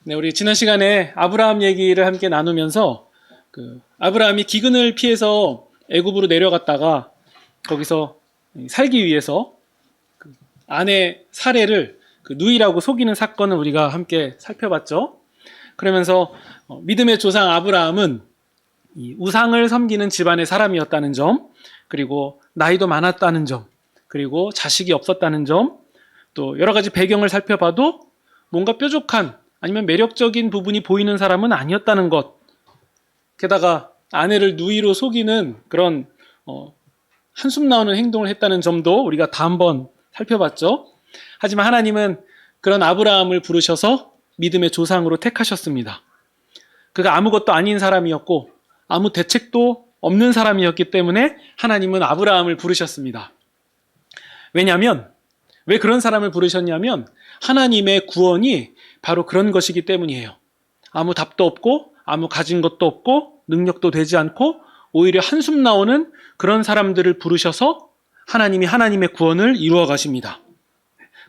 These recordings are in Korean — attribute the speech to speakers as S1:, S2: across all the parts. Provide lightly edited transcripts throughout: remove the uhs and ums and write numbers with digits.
S1: 네, 우리 지난 시간에 아브라함 얘기를 함께 나누면서 아브라함이 기근을 피해서 애굽으로 내려갔다가 거기서 살기 위해서 아내 사례를 누이라고 속이는 사건을 우리가 함께 살펴봤죠. 그러면서 믿음의 조상 아브라함은 이 우상을 섬기는 집안의 사람이었다는 점, 그리고 나이도 많았다는 점, 그리고 자식이 없었다는 점, 또 여러 가지 배경을 살펴봐도 뭔가 뾰족한 아니면 매력적인 부분이 보이는 사람은 아니었다는 것. 게다가 아내를 누이로 속이는 그런 한숨 나오는 행동을 했다는 점도 우리가 다 한번 살펴봤죠. 하지만 하나님은 그런 아브라함을 부르셔서 믿음의 조상으로 택하셨습니다. 그가 아무것도 아닌 사람이었고 아무 대책도 없는 사람이었기 때문에 하나님은 아브라함을 부르셨습니다. 왜냐하면 왜 그런 사람을 부르셨냐면 하나님의 구원이 바로 그런 것이기 때문이에요. 아무 답도 없고 아무 가진 것도 없고 능력도 되지 않고 오히려 한숨 나오는 그런 사람들을 부르셔서 하나님이 하나님의 구원을 이루어 가십니다.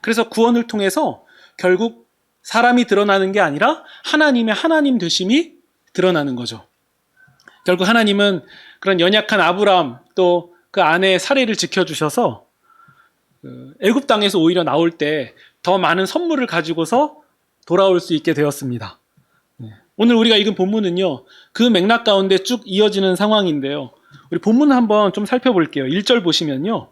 S1: 그래서 구원을 통해서 결국 사람이 드러나는 게 아니라 하나님의 하나님 되심이 드러나는 거죠. 결국 하나님은 그런 연약한 아브라함 또 그 아내의 사례를 지켜주셔서 애굽 땅에서 오히려 나올 때 더 많은 선물을 가지고서 돌아올 수 있게 되었습니다. 오늘 우리가 읽은 본문은요, 그 맥락 가운데 쭉 이어지는 상황인데요. 우리 본문을 한번 좀 살펴볼게요. 1절 보시면요.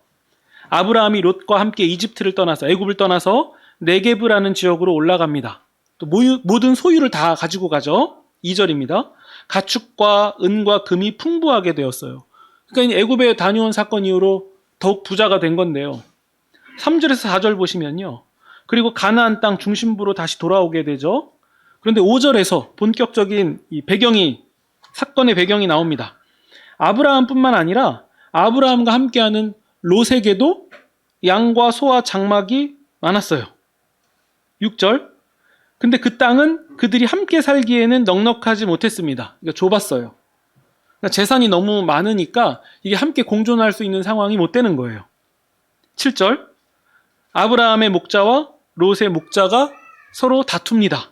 S1: 아브라함이 롯과 함께 이집트를 떠나서 애굽을 떠나서 네게브라는 지역으로 올라갑니다. 또 모든 소유를 다 가지고 가죠. 2절입니다. 가축과 은과 금이 풍부하게 되었어요. 그러니까 애굽에 다녀온 사건 이후로 더욱 부자가 된 건데요. 3절에서 4절 보시면요. 그리고 가나안 땅 중심부로 다시 돌아오게 되죠. 그런데 5절에서 본격적인 이 사건의 배경이 나옵니다. 아브라함뿐만 아니라 아브라함과 함께하는 롯에게도 양과 소와 장막이 많았어요. 6절. 근데 그 땅은 그들이 함께 살기에는 넉넉하지 못했습니다. 그러니까 좁았어요. 그러니까 재산이 너무 많으니까 이게 함께 공존할 수 있는 상황이 못 되는 거예요. 7절. 아브라함의 목자와 롯의 목자가 서로 다툽니다.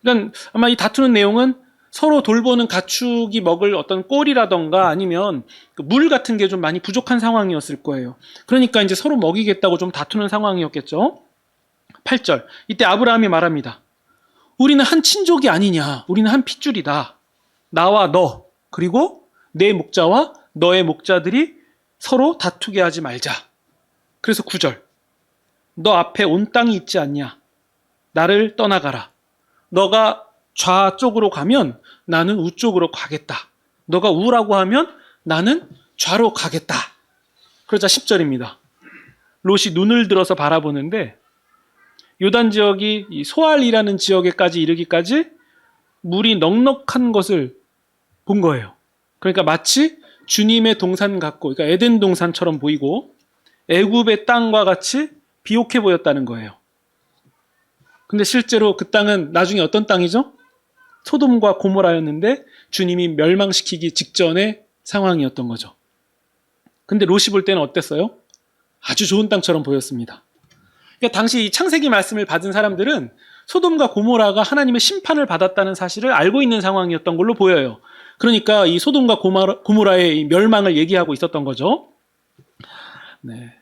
S1: 그러니까 아마 이 다투는 내용은 서로 돌보는 가축이 먹을 어떤 꼴이라던가 아니면 물 같은 게 좀 많이 부족한 상황이었을 거예요. 그러니까 이제 서로 먹이겠다고 좀 다투는 상황이었겠죠. 8절. 이때 아브라함이 말합니다. 우리는 한 친족이 아니냐. 우리는 한 핏줄이다. 나와 너 그리고 내 목자와 너의 목자들이 서로 다투게 하지 말자. 그래서 9절. 너 앞에 온 땅이 있지 않냐. 나를 떠나가라. 너가 좌쪽으로 가면 나는 우쪽으로 가겠다. 너가 우라고 하면 나는 좌로 가겠다. 그러자 10절입니다. 롯이 눈을 들어서 바라보는데 요단 지역이 이 소알이라는 지역에까지 이르기까지 물이 넉넉한 것을 본 거예요. 그러니까 마치 주님의 동산 같고, 그러니까 에덴 동산처럼 보이고 애굽의 땅과 같이 비옥해 보였다는 거예요. 근데 실제로 그 땅은 나중에 어떤 땅이죠? 소돔과 고모라였는데 주님이 멸망시키기 직전의 상황이었던 거죠. 근데 롯이 볼 때는 어땠어요? 아주 좋은 땅처럼 보였습니다. 그러니까 당시 이 창세기 말씀을 받은 사람들은 소돔과 고모라가 하나님의 심판을 받았다는 사실을 알고 있는 상황이었던 걸로 보여요. 그러니까 이 소돔과 고모라의 이 멸망을 얘기하고 있었던 거죠. 네.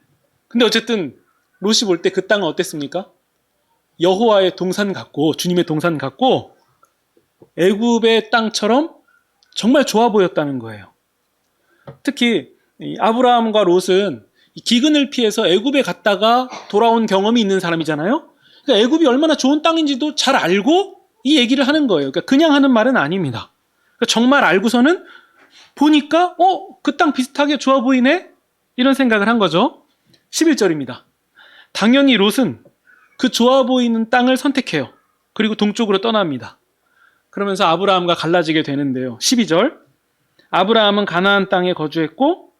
S1: 근데 어쨌든 롯이 볼 때 그 땅은 어땠습니까? 여호와의 동산 같고 주님의 동산 같고 애굽의 땅처럼 정말 좋아 보였다는 거예요. 특히 아브라함과 롯은 기근을 피해서 애굽에 갔다가 돌아온 경험이 있는 사람이잖아요. 그러니까 애굽이 얼마나 좋은 땅인지도 잘 알고 이 얘기를 하는 거예요. 그러니까 그냥 하는 말은 아닙니다. 그러니까 정말 알고서는 보니까 그 땅 비슷하게 좋아 보이네? 이런 생각을 한 거죠. 11절입니다. 당연히 롯은 그 좋아 보이는 땅을 선택해요. 그리고 동쪽으로 떠납니다. 그러면서 아브라함과 갈라지게 되는데요. 12절. 아브라함은 가나안 땅에 거주했고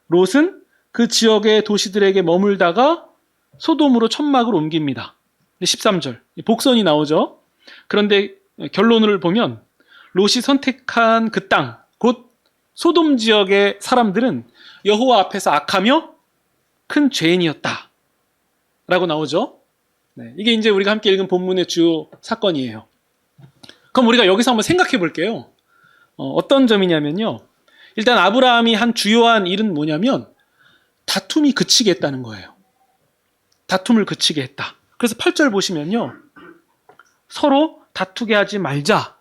S1: 롯은 그 지역의 도시들에게 머물다가 소돔으로 천막을 옮깁니다. 13절. 복선이 나오죠. 그런데 결론을 보면 롯이 선택한 그 땅, 곧 소돔 지역의 사람들은 여호와 앞에서 악하며 큰 죄인이었다 라고 나오죠. 네, 이게 이제 우리가 함께 읽은 본문의 주요 사건이에요. 그럼 우리가 여기서 한번 생각해 볼게요. 어떤 점이냐면요. 일단 아브라함이 한 주요한 일은 뭐냐면 다툼이 그치게 했다는 거예요. 다툼을 그치게 했다. 그래서 8절 보시면요. 서로 다투게 하지 말자.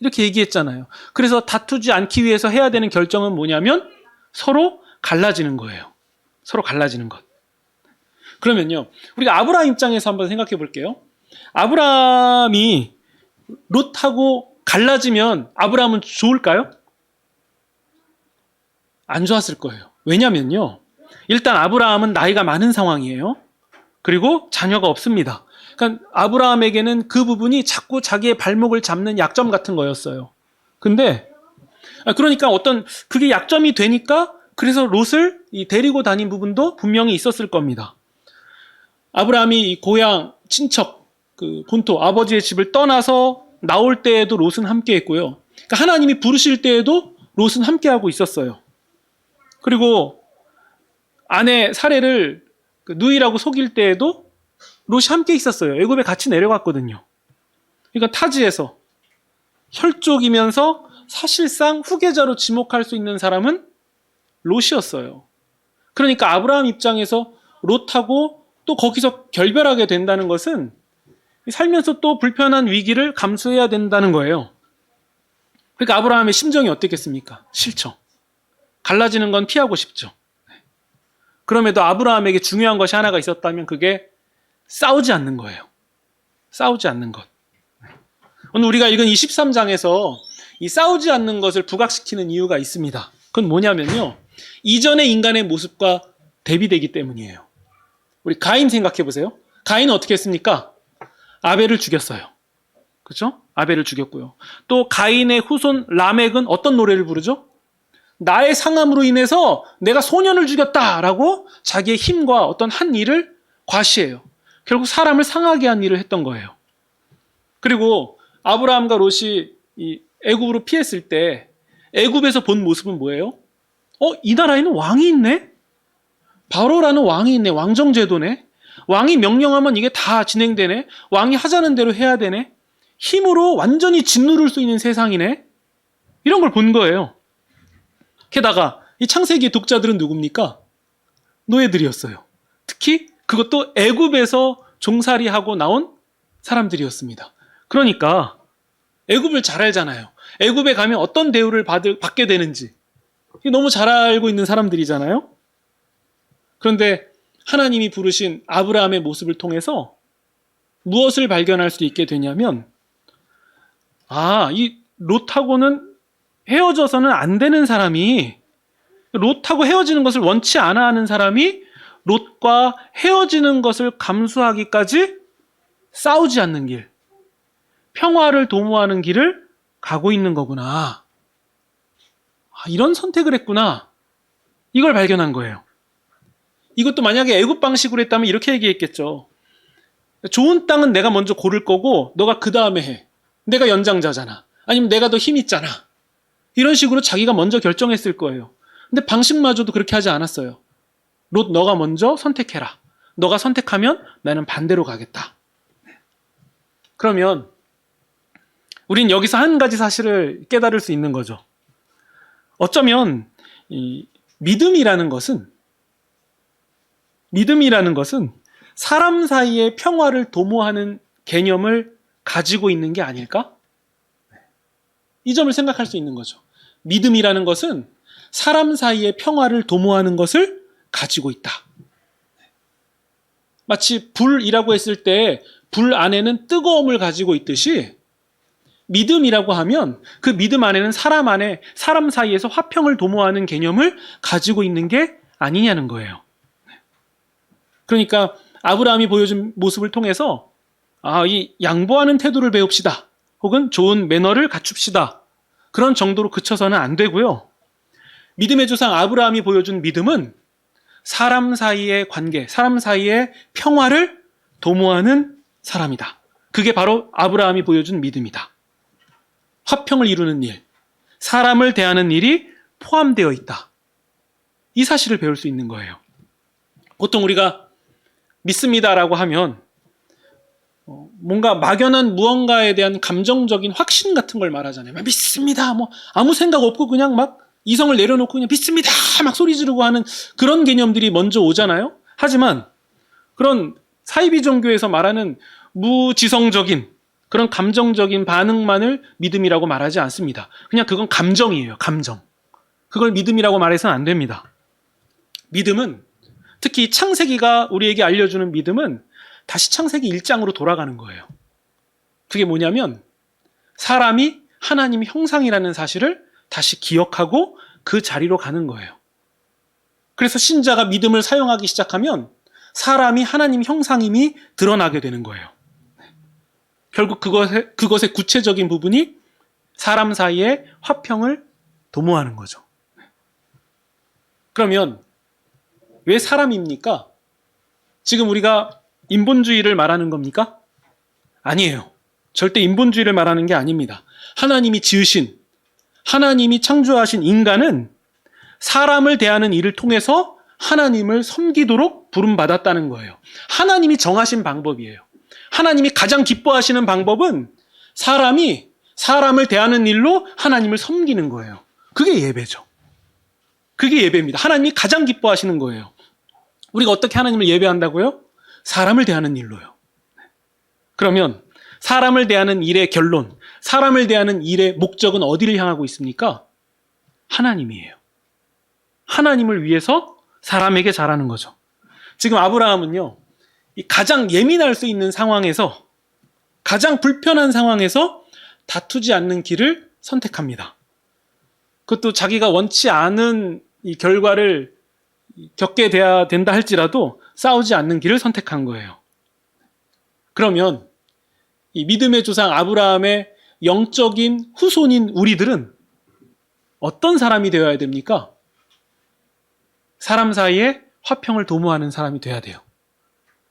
S1: 이렇게 얘기했잖아요. 그래서 다투지 않기 위해서 해야 되는 결정은 뭐냐면 서로 갈라지는 거예요. 서로 갈라지는 것. 그러면요. 우리가 아브라함 입장에서 한번 생각해 볼게요. 아브라함이 롯하고 갈라지면 아브라함은 좋을까요? 안 좋았을 거예요. 왜냐면요. 일단 아브라함은 나이가 많은 상황이에요. 그리고 자녀가 없습니다. 그러니까 아브라함에게는 그 부분이 자꾸 자기의 발목을 잡는 약점 같은 거였어요. 근데 그러니까 그게 약점이 되니까 그래서 롯을 데리고 다닌 부분도 분명히 있었을 겁니다. 아브라함이 이 고향 친척 그 본토 아버지의 집을 떠나서 나올 때에도 롯은 함께 했고요. 그러니까 하나님이 부르실 때에도 롯은 함께 하고 있었어요. 그리고 아내 사례를 누이라고 속일 때에도 롯이 함께 있었어요. 애굽에 같이 내려갔거든요. 그러니까 타지에서 혈족이면서 사실상 후계자로 지목할 수 있는 사람은 롯이었어요. 그러니까 아브라함 입장에서 롯하고 또 거기서 결별하게 된다는 것은 살면서 또 불편한 위기를 감수해야 된다는 거예요. 그러니까 아브라함의 심정이 어땠겠습니까? 싫죠. 갈라지는 건 피하고 싶죠. 그럼에도 아브라함에게 중요한 것이 하나가 있었다면 그게 싸우지 않는 거예요. 싸우지 않는 것. 오늘 우리가 읽은 23장에서 이 싸우지 않는 것을 부각시키는 이유가 있습니다. 그건 뭐냐면요. 이전의 인간의 모습과 대비되기 때문이에요. 우리 가인 생각해 보세요. 가인은 어떻게 했습니까? 아벨을 죽였어요. 그렇죠? 아벨을 죽였고요. 또 가인의 후손 라멕은 어떤 노래를 부르죠? 나의 상함으로 인해서 내가 소년을 죽였다라고 자기의 힘과 어떤 한 일을 과시해요. 결국 사람을 상하게 한 일을 했던 거예요. 그리고 아브라함과 롯이 이 애굽으로 피했을 때 애굽에서 본 모습은 뭐예요? 이 나라에는 왕이 있네? 바로라는 왕이 있네. 왕정제도네. 왕이 명령하면 이게 다 진행되네. 왕이 하자는 대로 해야 되네. 힘으로 완전히 짓누를 수 있는 세상이네. 이런 걸 본 거예요. 게다가 이 창세기 독자들은 누굽니까? 노예들이었어요. 특히 그것도 애굽에서 종살이하고 나온 사람들이었습니다. 그러니까 애굽을 잘 알잖아요. 애굽에 가면 어떤 대우를 받게 되는지 너무 잘 알고 있는 사람들이잖아요. 그런데 하나님이 부르신 아브라함의 모습을 통해서 무엇을 발견할 수 있게 되냐면 이 롯하고는 헤어져서는 안 되는 사람이 롯하고 헤어지는 것을 원치 않아 하는 사람이 롯과 헤어지는 것을 감수하기까지 싸우지 않는 길, 평화를 도모하는 길을 가고 있는 거구나. 이런 선택을 했구나. 이걸 발견한 거예요. 이것도 만약에 애굽 방식으로 했다면 이렇게 얘기했겠죠. 좋은 땅은 내가 먼저 고를 거고 너가 그 다음에 해. 내가 연장자잖아. 아니면 내가 더 힘 있잖아. 이런 식으로 자기가 먼저 결정했을 거예요. 근데 방식마저도 그렇게 하지 않았어요. 롯, 너가 먼저 선택해라. 너가 선택하면 나는 반대로 가겠다. 그러면 우린 여기서 한 가지 사실을 깨달을 수 있는 거죠. 어쩌면 이 믿음이라는 것은 사람 사이의 평화를 도모하는 개념을 가지고 있는 게 아닐까? 이 점을 생각할 수 있는 거죠. 믿음이라는 것은 사람 사이의 평화를 도모하는 것을 가지고 있다. 마치 불이라고 했을 때 불 안에는 뜨거움을 가지고 있듯이 믿음이라고 하면 그 믿음 안에는 사람 사이에서 화평을 도모하는 개념을 가지고 있는 게 아니냐는 거예요. 그러니까 아브라함이 보여준 모습을 통해서 이 양보하는 태도를 배웁시다. 혹은 좋은 매너를 갖춥시다. 그런 정도로 그쳐서는 안 되고요. 믿음의 조상 아브라함이 보여준 믿음은 사람 사이의 관계, 사람 사이의 평화를 도모하는 사람이다. 그게 바로 아브라함이 보여준 믿음이다. 화평을 이루는 일, 사람을 대하는 일이 포함되어 있다. 이 사실을 배울 수 있는 거예요. 보통 우리가 믿습니다라고 하면 뭔가 막연한 무언가에 대한 감정적인 확신 같은 걸 말하잖아요. 믿습니다. 뭐 아무 생각 없고 그냥 막 이성을 내려놓고 그냥 믿습니다. 막 소리 지르고 하는 그런 개념들이 먼저 오잖아요. 하지만 그런 사이비 종교에서 말하는 무지성적인 그런 감정적인 반응만을 믿음이라고 말하지 않습니다. 그냥 그건 감정이에요. 감정. 그걸 믿음이라고 말해서는 안 됩니다. 믿음은 특히 창세기가 우리에게 알려주는 믿음은 다시 창세기 1장으로 돌아가는 거예요. 그게 뭐냐면 사람이 하나님 형상이라는 사실을 다시 기억하고 그 자리로 가는 거예요. 그래서 신자가 믿음을 사용하기 시작하면 사람이 하나님 형상임이 드러나게 되는 거예요. 결국 그것의 구체적인 부분이 사람 사이의 화평을 도모하는 거죠. 그러면 왜 사람입니까? 지금 우리가 인본주의를 말하는 겁니까? 아니에요. 절대 인본주의를 말하는 게 아닙니다. 하나님이 지으신, 하나님이 창조하신 인간은 사람을 대하는 일을 통해서 하나님을 섬기도록 부름받았다는 거예요. 하나님이 정하신 방법이에요. 하나님이 가장 기뻐하시는 방법은 사람이 사람을 대하는 일로 하나님을 섬기는 거예요. 그게 예배죠. 그게 예배입니다. 하나님이 가장 기뻐하시는 거예요. 우리가 어떻게 하나님을 예배한다고요? 사람을 대하는 일로요. 그러면 사람을 대하는 일의 결론, 사람을 대하는 일의 목적은 어디를 향하고 있습니까? 하나님이에요. 하나님을 위해서 사람에게 잘하는 거죠. 지금 아브라함은요, 가장 예민할 수 있는 상황에서, 가장 불편한 상황에서 다투지 않는 길을 선택합니다. 그것도 자기가 원치 않은 이 결과를 겪게 돼야 된다 할지라도 싸우지 않는 길을 선택한 거예요. 그러면 이 믿음의 조상 아브라함의 영적인 후손인 우리들은 어떤 사람이 되어야 됩니까? 사람 사이에 화평을 도모하는 사람이 돼야 돼요.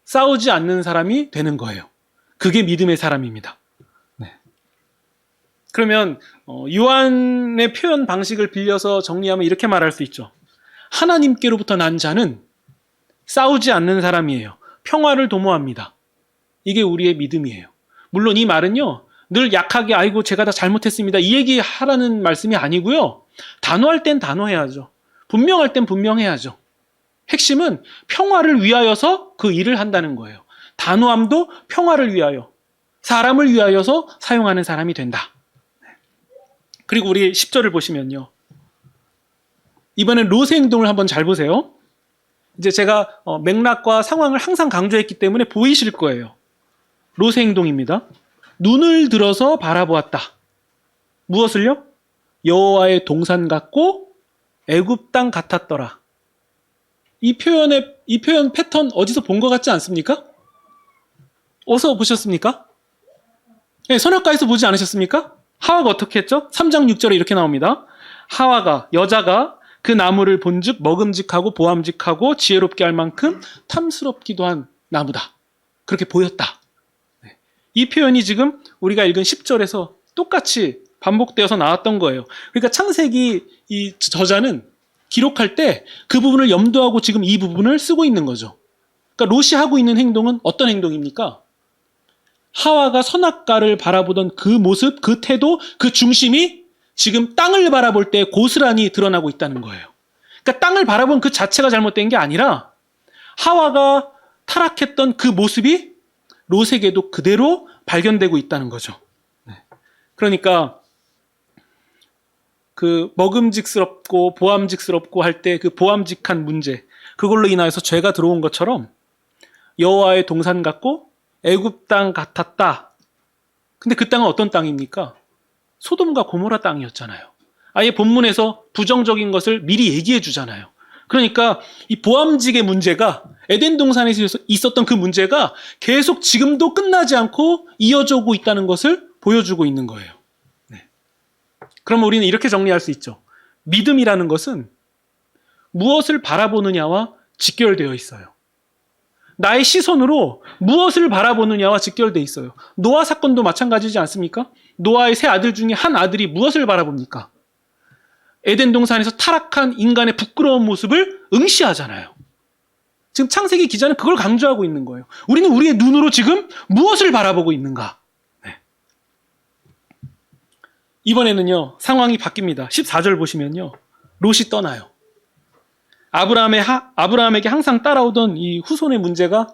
S1: 싸우지 않는 사람이 되는 거예요. 그게 믿음의 사람입니다. 네. 그러면 요한의 표현 방식을 빌려서 정리하면 이렇게 말할 수 있죠. 하나님께로부터 난 자는 싸우지 않는 사람이에요. 평화를 도모합니다. 이게 우리의 믿음이에요. 물론 이 말은요, 늘 약하게 아이고 제가 다 잘못했습니다 이 얘기 하라는 말씀이 아니고요. 단호할 땐 단호해야죠. 분명할 땐 분명해야죠. 핵심은 평화를 위하여서 그 일을 한다는 거예요. 단호함도 평화를 위하여, 사람을 위하여서 사용하는 사람이 된다. 그리고 우리 10절을 보시면요. 이번엔 롯의 행동을 한번 잘 보세요. 이제 제가 맥락과 상황을 항상 강조했기 때문에 보이실 거예요. 롯의 행동입니다. 눈을 들어서 바라보았다. 무엇을요? 여호와의 동산 같고 애굽 땅 같았더라. 이 표현 패턴 어디서 본 것 같지 않습니까? 어디서 보셨습니까? 네, 선악과에서 보지 않으셨습니까? 하와가 어떻게 했죠? 3장 6절에 이렇게 나옵니다. 하와가, 여자가 그 나무를 본즉 먹음직하고 보암직하고 지혜롭게 할 만큼 탐스럽기도 한 나무다. 그렇게 보였다. 네. 이 표현이 지금 우리가 읽은 10절에서 똑같이 반복되어서 나왔던 거예요. 그러니까 창세기 이 저자는 기록할 때 그 부분을 염두하고 지금 이 부분을 쓰고 있는 거죠. 그러니까 롯이 하고 있는 행동은 어떤 행동입니까? 하와가 선악과를 바라보던 그 모습, 그 태도, 그 중심이 지금 땅을 바라볼 때 고스란히 드러나고 있다는 거예요. 그러니까 땅을 바라본 그 자체가 잘못된 게 아니라 하와가 타락했던 그 모습이 롯에게도 그대로 발견되고 있다는 거죠. 그러니까 그 먹음직스럽고 보암직스럽고 할 때 그 보암직한 문제, 그걸로 인하여서 죄가 들어온 것처럼 여호와의 동산 같고 애굽 땅 같았다. 근데 그 땅은 어떤 땅입니까? 소돔과 고모라 땅이었잖아요. 아예 본문에서 부정적인 것을 미리 얘기해 주잖아요. 그러니까 이 보암직의 문제가, 에덴 동산에서 있었던 그 문제가 계속 지금도 끝나지 않고 이어져 오고 있다는 것을 보여주고 있는 거예요. 네. 그러면 우리는 이렇게 정리할 수 있죠. 믿음이라는 것은 무엇을 바라보느냐와 직결되어 있어요. 나의 시선으로 무엇을 바라보느냐와 직결되어 있어요. 노아 사건도 마찬가지지 않습니까? 노아의 세 아들 중에 한 아들이 무엇을 바라봅니까? 에덴 동산에서 타락한 인간의 부끄러운 모습을 응시하잖아요. 지금 창세기 기자는 그걸 강조하고 있는 거예요. 우리는 우리의 눈으로 지금 무엇을 바라보고 있는가? 네. 이번에는요, 상황이 바뀝니다. 14절 보시면요, 롯이 떠나요. 아브라함에게 항상 따라오던 이 후손의 문제가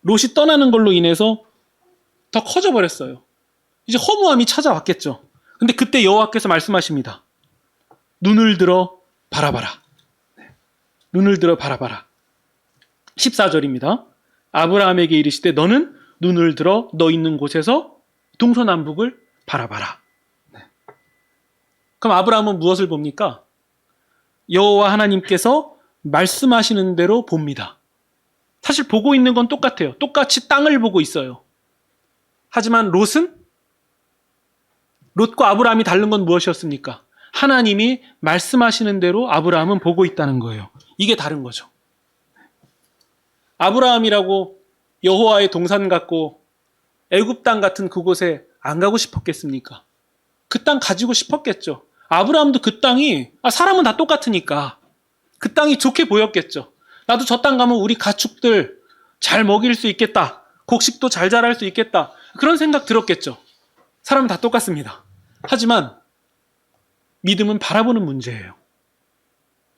S1: 롯이 떠나는 걸로 인해서 더 커져버렸어요. 이제 허무함이 찾아왔겠죠. 근데 그때 여호와께서 말씀하십니다. 눈을 들어 바라봐라. 네. 눈을 들어 바라봐라. 14절입니다. 아브라함에게 이르시되 너는 눈을 들어 너 있는 곳에서 동서남북을 바라봐라. 네. 그럼 아브라함은 무엇을 봅니까? 여호와 하나님께서 말씀하시는 대로 봅니다. 사실 보고 있는 건 똑같아요. 똑같이 땅을 보고 있어요. 하지만 롯과 아브라함이 다른 건 무엇이었습니까? 하나님이 말씀하시는 대로 아브라함은 보고 있다는 거예요. 이게 다른 거죠. 아브라함이라고 여호와의 동산 같고 애굽 땅 같은 그곳에 안 가고 싶었겠습니까? 그 땅 가지고 싶었겠죠. 아브라함도 그 땅이 사람은 다 똑같으니까 그 땅이 좋게 보였겠죠. 나도 저 땅 가면 우리 가축들 잘 먹일 수 있겠다. 곡식도 잘 자랄 수 있겠다. 그런 생각 들었겠죠. 사람은 다 똑같습니다. 하지만 믿음은 바라보는 문제예요.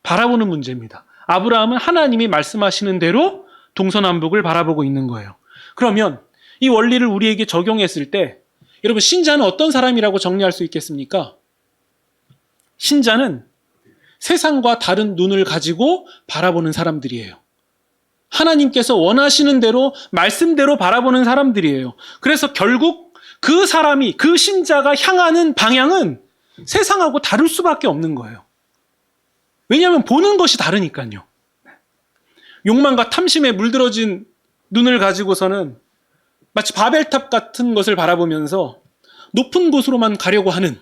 S1: 바라보는 문제입니다. 아브라함은 하나님이 말씀하시는 대로 동서남북을 바라보고 있는 거예요. 그러면 이 원리를 우리에게 적용했을 때 여러분 신자는 어떤 사람이라고 정리할 수 있겠습니까? 신자는 세상과 다른 눈을 가지고 바라보는 사람들이에요. 하나님께서 원하시는 대로 말씀대로 바라보는 사람들이에요. 그래서 결국 그 사람이 그 신자가 향하는 방향은 세상하고 다를 수밖에 없는 거예요. 왜냐하면 보는 것이 다르니까요. 욕망과 탐심에 물들어진 눈을 가지고서는 마치 바벨탑 같은 것을 바라보면서 높은 곳으로만 가려고 하는,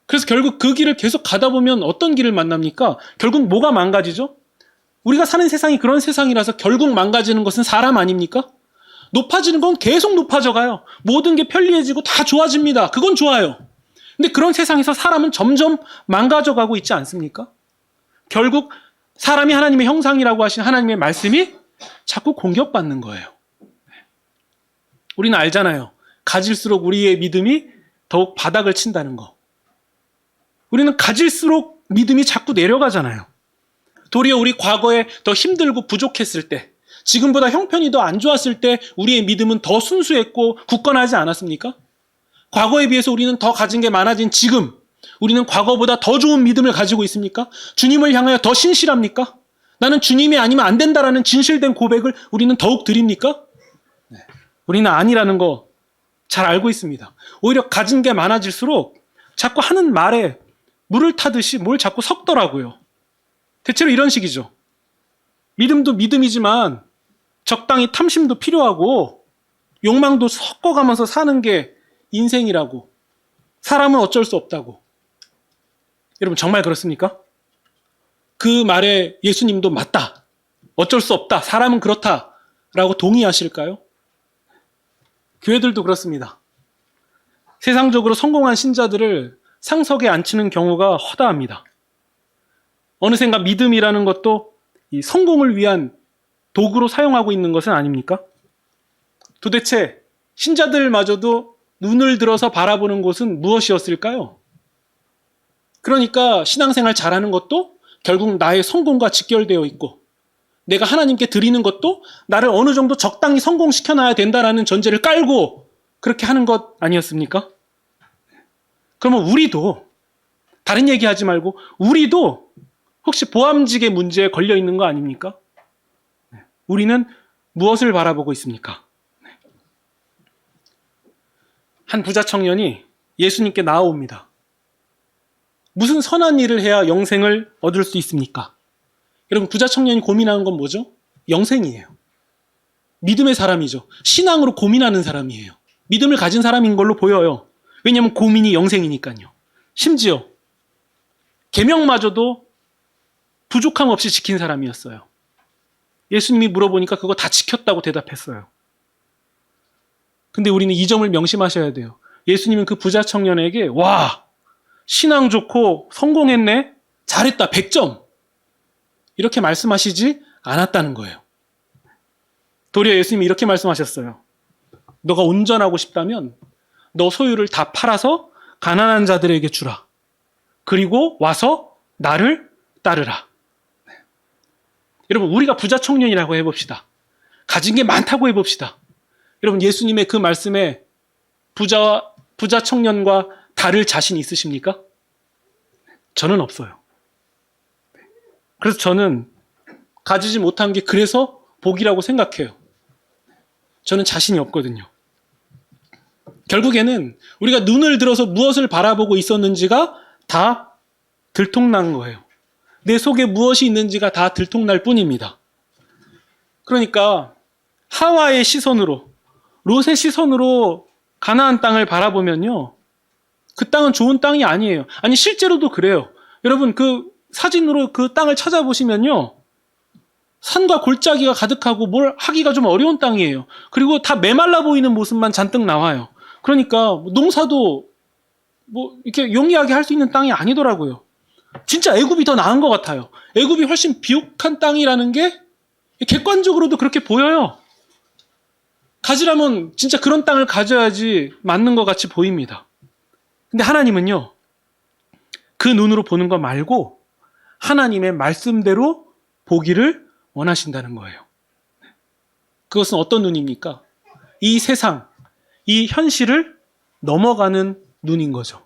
S1: 그래서 결국 그 길을 계속 가다 보면 어떤 길을 만납니까? 결국 뭐가 망가지죠? 우리가 사는 세상이 그런 세상이라서 결국 망가지는 것은 사람 아닙니까? 높아지는 건 계속 높아져 가요. 모든 게 편리해지고 다 좋아집니다. 그건 좋아요. 근데 그런 세상에서 사람은 점점 망가져 가고 있지 않습니까? 결국 사람이 하나님의 형상이라고 하신 하나님의 말씀이 자꾸 공격받는 거예요. 우리는 알잖아요. 가질수록 우리의 믿음이 더욱 바닥을 친다는 거. 우리는 가질수록 믿음이 자꾸 내려가잖아요. 도리어 우리 과거에 더 힘들고 부족했을 때, 지금보다 형편이 더 안 좋았을 때 우리의 믿음은 더 순수했고 굳건하지 않았습니까? 과거에 비해서 우리는 더 가진 게 많아진 지금, 우리는 과거보다 더 좋은 믿음을 가지고 있습니까? 주님을 향하여 더 신실합니까? 나는 주님이 아니면 안 된다라는 진실된 고백을 우리는 더욱 드립니까? 네. 우리는 아니라는 거 잘 알고 있습니다. 오히려 가진 게 많아질수록 자꾸 하는 말에 물을 타듯이 뭘 자꾸 섞더라고요. 대체로 이런 식이죠. 믿음도 믿음이지만 적당히 탐심도 필요하고 욕망도 섞어가면서 사는 게 인생이라고. 사람은 어쩔 수 없다고. 여러분 정말 그렇습니까? 그 말에 예수님도 맞다. 어쩔 수 없다. 사람은 그렇다. 라고 동의하실까요? 교회들도 그렇습니다. 세상적으로 성공한 신자들을 상석에 앉히는 경우가 허다합니다. 어느샌가 믿음이라는 것도 이 성공을 위한 도구로 사용하고 있는 것은 아닙니까? 도대체 신자들마저도 눈을 들어서 바라보는 곳은 무엇이었을까요? 그러니까 신앙생활 잘하는 것도 결국 나의 성공과 직결되어 있고, 내가 하나님께 드리는 것도 나를 어느 정도 적당히 성공시켜놔야 된다라는 전제를 깔고 그렇게 하는 것 아니었습니까? 그러면 우리도, 다른 얘기하지 말고 우리도 혹시 보암직의 문제에 걸려 있는 거 아닙니까? 우리는 무엇을 바라보고 있습니까? 한 부자 청년이 예수님께 나아옵니다. 무슨 선한 일을 해야 영생을 얻을 수 있습니까? 여러분, 부자 청년이 고민하는 건 뭐죠? 영생이에요. 믿음의 사람이죠. 신앙으로 고민하는 사람이에요. 믿음을 가진 사람인 걸로 보여요. 왜냐하면 고민이 영생이니까요. 심지어 계명마저도 부족함 없이 지킨 사람이었어요. 예수님이 물어보니까 그거 다 지켰다고 대답했어요. 근데 우리는 이 점을 명심하셔야 돼요. 예수님은 그 부자 청년에게 와, 신앙 좋고 성공했네? 잘했다, 100점. 이렇게 말씀하시지 않았다는 거예요. 도리어 예수님이 이렇게 말씀하셨어요. 너가 온전하고 싶다면 너 소유를 다 팔아서 가난한 자들에게 주라. 그리고 와서 나를 따르라. 여러분, 우리가 부자 청년이라고 해봅시다. 가진 게 많다고 해봅시다. 여러분, 예수님의 그 말씀에 부자 청년과 다를 자신 있으십니까? 저는 없어요. 그래서 저는 가지지 못한 게 그래서 복이라고 생각해요. 저는 자신이 없거든요. 결국에는 우리가 눈을 들어서 무엇을 바라보고 있었는지가 다 들통난 거예요. 내 속에 무엇이 있는지가 다 들통날 뿐입니다. 그러니까 하와의 시선으로, 롯의 시선으로 가나안 땅을 바라보면요, 그 땅은 좋은 땅이 아니에요. 아니, 실제로도 그래요. 여러분, 그 사진으로 그 땅을 찾아보시면요, 산과 골짜기가 가득하고 뭘 하기가 좀 어려운 땅이에요. 그리고 다 메말라 보이는 모습만 잔뜩 나와요. 그러니까 농사도 뭐 이렇게 용이하게 할 수 있는 땅이 아니더라고요. 진짜 애굽이 더 나은 것 같아요. 애굽이 훨씬 비옥한 땅이라는 게 객관적으로도 그렇게 보여요. 가지라면 진짜 그런 땅을 가져야지 맞는 것 같이 보입니다. 근데 하나님은요, 그 눈으로 보는 것 말고 하나님의 말씀대로 보기를 원하신다는 거예요. 그것은 어떤 눈입니까? 이 세상, 이 현실을 넘어가는 눈인 거죠.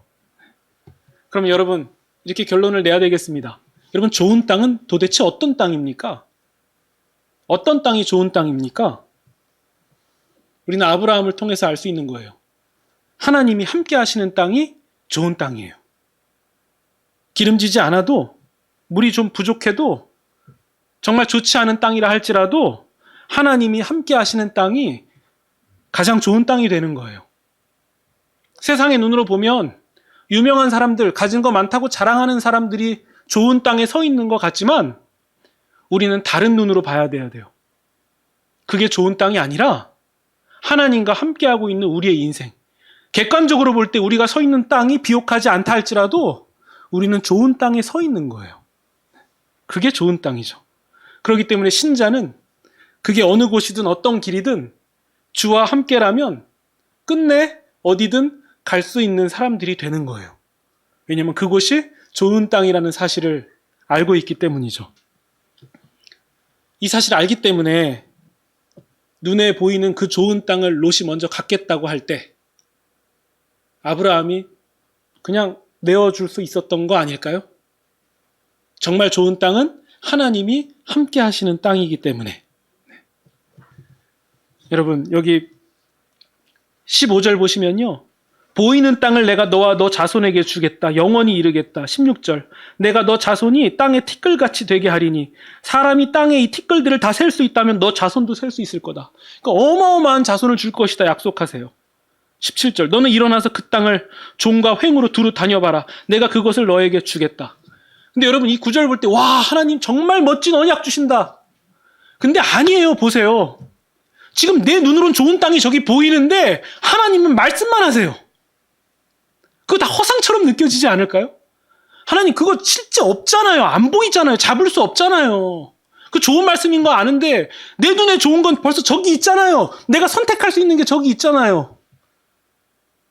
S1: 그럼 여러분, 이렇게 결론을 내야 되겠습니다. 여러분, 좋은 땅은 도대체 어떤 땅입니까? 어떤 땅이 좋은 땅입니까? 우리는 아브라함을 통해서 알 수 있는 거예요. 하나님이 함께 하시는 땅이 좋은 땅이에요. 기름지지 않아도, 물이 좀 부족해도, 정말 좋지 않은 땅이라 할지라도 하나님이 함께 하시는 땅이 가장 좋은 땅이 되는 거예요. 세상의 눈으로 보면 유명한 사람들, 가진 거 많다고 자랑하는 사람들이 좋은 땅에 서 있는 것 같지만 우리는 다른 눈으로 봐야 돼요. 그게 좋은 땅이 아니라 하나님과 함께하고 있는 우리의 인생. 객관적으로 볼 때 우리가 서 있는 땅이 비옥하지 않다 할지라도 우리는 좋은 땅에 서 있는 거예요. 그게 좋은 땅이죠. 그렇기 때문에 신자는 그게 어느 곳이든 어떤 길이든 주와 함께라면 끝내 어디든 갈 수 있는 사람들이 되는 거예요. 왜냐하면 그곳이 좋은 땅이라는 사실을 알고 있기 때문이죠. 이 사실을 알기 때문에 눈에 보이는 그 좋은 땅을 롯이 먼저 갖겠다고 할 때 아브라함이 그냥 내어줄 수 있었던 거 아닐까요? 정말 좋은 땅은 하나님이 함께 하시는 땅이기 때문에. 여러분, 여기 15절 보시면요, 보이는 땅을 내가 너와 너 자손에게 주겠다. 영원히 이르겠다. 16절. 내가 너 자손이 땅의 티끌같이 되게 하리니 사람이 땅에 이 티끌들을 다 셀 수 있다면 너 자손도 셀 수 있을 거다. 그러니까 어마어마한 자손을 줄 것이다 약속하세요. 17절. 너는 일어나서 그 땅을 종과 횡으로 두루 다녀봐라. 내가 그것을 너에게 주겠다. 근데 여러분, 이 구절 볼 때 와, 하나님 정말 멋진 언약 주신다. 근데 아니에요. 보세요. 지금 내 눈으로는 좋은 땅이 저기 보이는데 하나님은 말씀만 하세요. 그거 다 허상처럼 느껴지지 않을까요? 하나님, 그거 실제 없잖아요. 안 보이잖아요. 잡을 수 없잖아요. 그 좋은 말씀인 거 아는데 내 눈에 좋은 건 벌써 저기 있잖아요. 내가 선택할 수 있는 게 저기 있잖아요.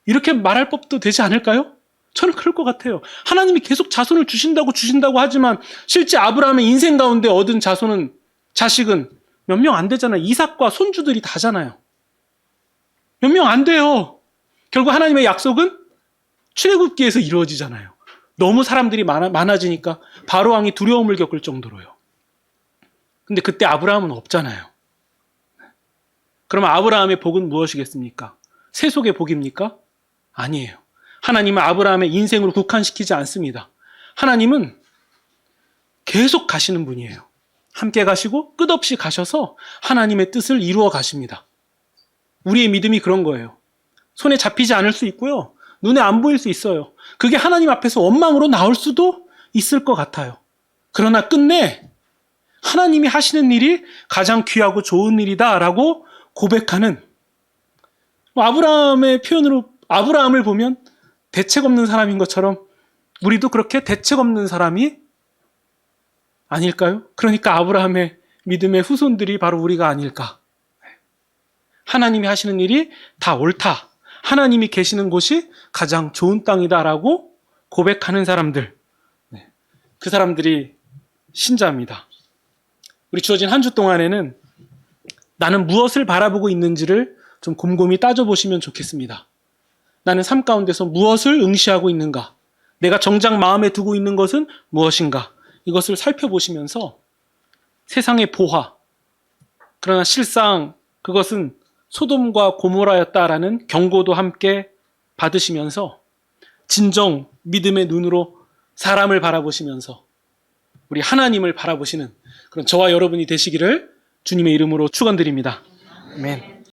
S1: 이렇게 말할 법도 되지 않을까요? 저는 그럴 것 같아요. 하나님이 계속 자손을 주신다고 하지만 실제 아브라함의 인생 가운데 얻은 자식은 몇 명 안 되잖아요. 이삭과 손주들이 다잖아요. 몇 명 안 돼요. 결국 하나님의 약속은 출애굽기에서 이루어지잖아요. 너무 사람들이 많아지니까 바로 왕이 두려움을 겪을 정도로요. 근데 그때 아브라함은 없잖아요. 그러면 아브라함의 복은 무엇이겠습니까? 세속의 복입니까? 아니에요. 하나님은 아브라함의 인생으로 국한시키지 않습니다. 하나님은 계속 가시는 분이에요. 함께 가시고 끝없이 가셔서 하나님의 뜻을 이루어 가십니다. 우리의 믿음이 그런 거예요. 손에 잡히지 않을 수 있고요. 눈에 안 보일 수 있어요. 그게 하나님 앞에서 원망으로 나올 수도 있을 것 같아요. 그러나 끝내 하나님이 하시는 일이 가장 귀하고 좋은 일이다라고 고백하는, 아브라함의 표현으로 아브라함을 보면 대책 없는 사람인 것처럼 우리도 그렇게 대책 없는 사람이 아닐까요? 그러니까 아브라함의 믿음의 후손들이 바로 우리가 아닐까. 하나님이 하시는 일이 다 옳다. 하나님이 계시는 곳이 가장 좋은 땅이다라고 고백하는 사람들. 그 사람들이 신자입니다. 우리 주어진 한 주 동안에는 나는 무엇을 바라보고 있는지를 좀 곰곰이 따져보시면 좋겠습니다. 나는 삶 가운데서 무엇을 응시하고 있는가? 내가 정작 마음에 두고 있는 것은 무엇인가? 이것을 살펴보시면서 세상의 보화, 그러나 실상 그것은 소돔과 고모라였다라는 경고도 함께 받으시면서 진정 믿음의 눈으로 사람을 바라보시면서 우리 하나님을 바라보시는 그런 저와 여러분이 되시기를 주님의 이름으로 축원드립니다. 아멘.